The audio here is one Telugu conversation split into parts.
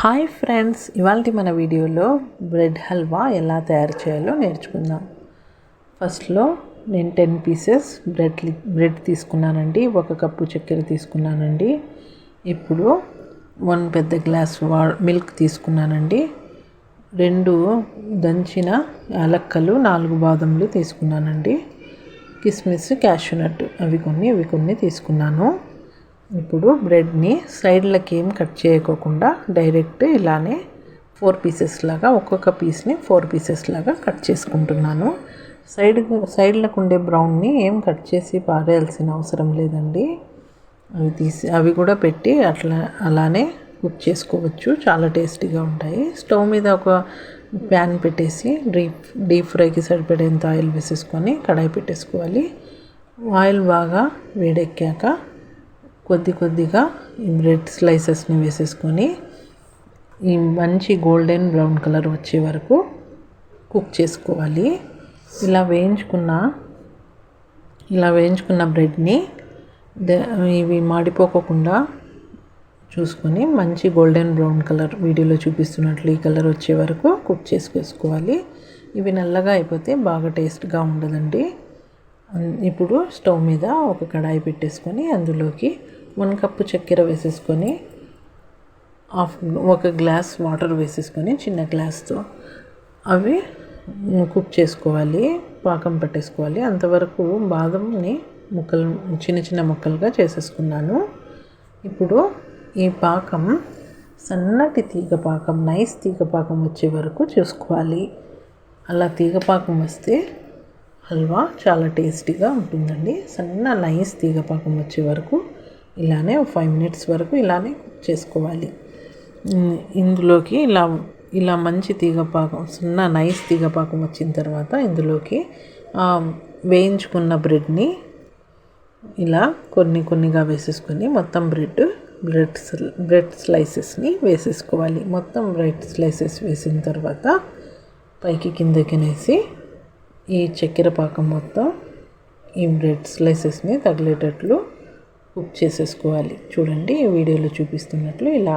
హాయ్ ఫ్రెండ్స్, ఇవాళ మన వీడియోలో బ్రెడ్ హల్వా ఎలా తయారు చేయాలో నేర్చుకుందాం. ఫస్ట్లో నేను 10 పీసెస్ బ్రెడ్ తీసుకున్నానండి. 1 కప్పు చక్కెర తీసుకున్నానండి. ఇప్పుడు 1 పెద్ద గ్లాస్ మిల్క్ తీసుకున్నానండి. 2 దంచిన యాలక్కలు, 4 బాదంలు తీసుకున్నానండి. కిస్మిస్, క్యాష్యూనట్ ఇవి కొన్ని తీసుకున్నాను. ఇప్పుడు బ్రెడ్ని సైడ్లకి ఏం కట్ చేయకోకుండా డైరెక్ట్ ఇలానే 4 పీసెస్ లాగా, ఒక్కొక్క పీస్ని 4 పీసెస్ లాగా కట్ చేసుకుంటున్నాను. సైడ్లకు ఉండే బ్రౌన్ని ఏం కట్ చేసి పారేయాల్సిన అవసరం లేదండి. అవి కూడా పెట్టి అలానే కుక్ చేసుకోవచ్చు. చాలా టేస్టీగా ఉంటాయి. స్టవ్ మీద ఒక ప్యాన్ పెట్టేసి డీప్ ఫ్రైకి సరిపడేంత ఆయిల్ వేసేసుకొని కడాయి పెట్టేసుకోవాలి. ఆయిల్ బాగా వేడెక్కాక కొద్దిగా ఈ బ్రెడ్ స్లైసెస్ని వేసేసుకొని ఈ మంచి గోల్డెన్ బ్రౌన్ కలర్ వచ్చే వరకు కుక్ చేసుకోవాలి. ఇలా వేయించుకున్న బ్రెడ్ని ఇవి మాడిపోకుండా చూసుకొని మంచి గోల్డెన్ బ్రౌన్ కలర్, వీడియోలో చూపిస్తున్నట్లు ఈ కలర్ వచ్చే వరకు కుక్ చేసుకోవాలి. ఇవి నల్లగా అయిపోతే బాగా టేస్ట్గా ఉండదండి. ఇప్పుడు స్టవ్ మీద ఒక కడాయి పెట్టేసుకొని అందులోకి 1 కప్పు చక్కెర వేసేసుకొని 1 గ్లాస్ వాటర్ వేసేసుకొని చిన్న గ్లాస్తో అవి కుక్ చేసుకోవాలి, పాకం పట్టేసుకోవాలి. అంతవరకు బాదంని చిన్న ముక్కలుగా చేసేసుకున్నాను. ఇప్పుడు ఈ పాకం సన్నటి తీగపాకం, నైస్ తీగపాకం వచ్చే వరకు చూసుకోవాలి. అలా తీగపాకం వస్తే హల్వా చాలా టేస్టీగా ఉంటుందండి. నైస్ తీగపాకం వచ్చే వరకు ఇలానే 5 మినిట్స్ వరకు ఇలానే కుక్ చేసుకోవాలి. ఇందులోకి ఇలా మంచి తీగపాకం, నైస్ తీగపాకం వచ్చిన తర్వాత ఇందులోకి వేయించుకున్న బ్రెడ్ని ఇలా కొన్నిగా వేసేసుకొని మొత్తం బ్రెడ్ స్లైసెస్ని వేసేసుకోవాలి. మొత్తం బ్రెడ్ స్లైసెస్ వేసిన తర్వాత పైకి కిందకినేసి ఈ చక్కెర పాకం మొత్తం ఈ బ్రెడ్ స్లైసెస్ని తగిలేటట్లు కుక్ చేసేసుకోవాలి. చూడండి, ఈ వీడియోలో చూపిస్తున్నట్లు ఇలా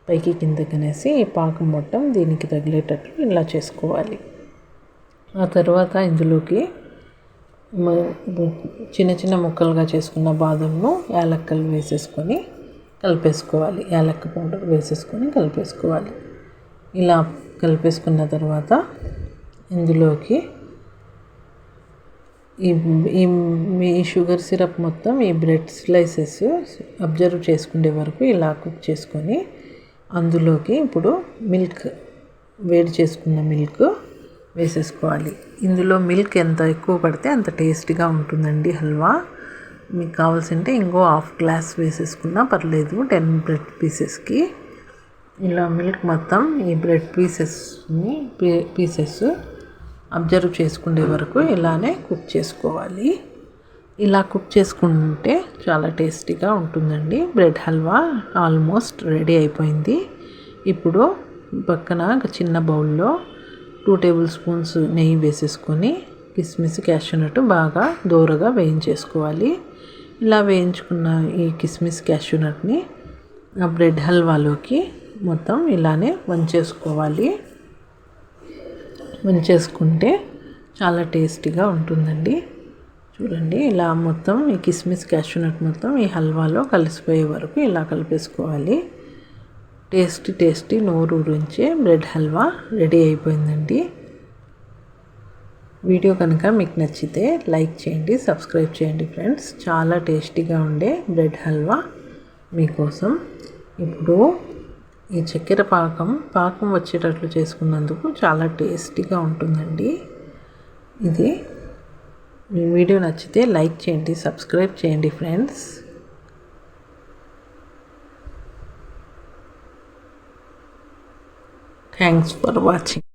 పైకి కిందకనేసి ఈ పాకం మొత్తం దీనికి తగిలేటట్లు ఇలా చేసుకోవాలి. ఆ తర్వాత ఇందులోకి చిన్న ముక్కలుగా చేసుకున్న బాదంను, యాలక్కలు వేసేసుకొని కలిపేసుకోవాలి. యాలక్క పౌడర్ వేసేసుకొని కలిపేసుకోవాలి. ఇలా కలిపేసుకున్న తర్వాత ఇందులోకి ఈ షుగర్ సిరప్ మొత్తం ఈ బ్రెడ్ స్లైసెస్ అబ్జర్వ్ చేసుకునే వరకు ఇలా కుక్ చేసుకొని అందులోకి ఇప్పుడు వేడి చేసుకున్న మిల్క్ వేసేసుకోవాలి. ఇందులో మిల్క్ ఎంత ఎక్కువ పడితే అంత టేస్టీగా ఉంటుందండి హల్వా. మీకు కావాల్సింటే ఇంకో 1/2 గ్లాస్ వేసేసుకున్నా పర్లేదు 10 బ్రెడ్ పీసెస్కి. ఇలా మిల్క్ మొత్తం ఈ బ్రెడ్ పీసెస్ అబ్జర్వ్ చేసుకునే వరకు ఇలానే కుక్ చేసుకోవాలి. ఇలా కుక్ చేసుకుంటే చాలా టేస్టీగా ఉంటుందండి. బ్రెడ్ హల్వా ఆల్మోస్ట్ రెడీ అయిపోయింది. ఇప్పుడు పక్కన ఒక చిన్న బౌల్లో 2 టేబుల్ స్పూన్స్ నెయ్యి వేసేసుకొని కిస్మిస్, క్యాష్యూనట్ బాగా దోరగా వేయించేసుకోవాలి. ఇలా వేయించుకున్న ఈ కిస్మిస్, క్యాష్యూనట్ని ఆ బ్రెడ్ హల్వాలోకి మొత్తం ఇలానే వంచేసుకుంటే చాలా టేస్టీగా ఉంటుందండి. చూడండి, ఇలా మొత్తం ఈ కిస్మిస్, క్యాష్యూనట్ మొత్తం ఈ హల్వాలో కలిసిపోయే వరకు ఇలా కలిపేసుకోవాలి. టేస్టీ నోరూరించే బ్రెడ్ హల్వా రెడీ అయిపోయిందండి. వీడియో కనుక మీకు నచ్చితే లైక్ చేయండి, సబ్స్క్రైబ్ చేయండి ఫ్రెండ్స్. చాలా టేస్టీగా ఉండే బ్రెడ్ హల్వా మీకోసం. ఇప్పుడు ఈ చక్కెర పాకం వచ్చేటట్లు చేసుకున్నందుకు చాలా టేస్టీగా ఉంటుందండి. ఇది మీ వీడియో నచ్చితే లైక్ చేయండి, సబ్స్క్రైబ్ చేయండి ఫ్రెండ్స్. Thanks for watching.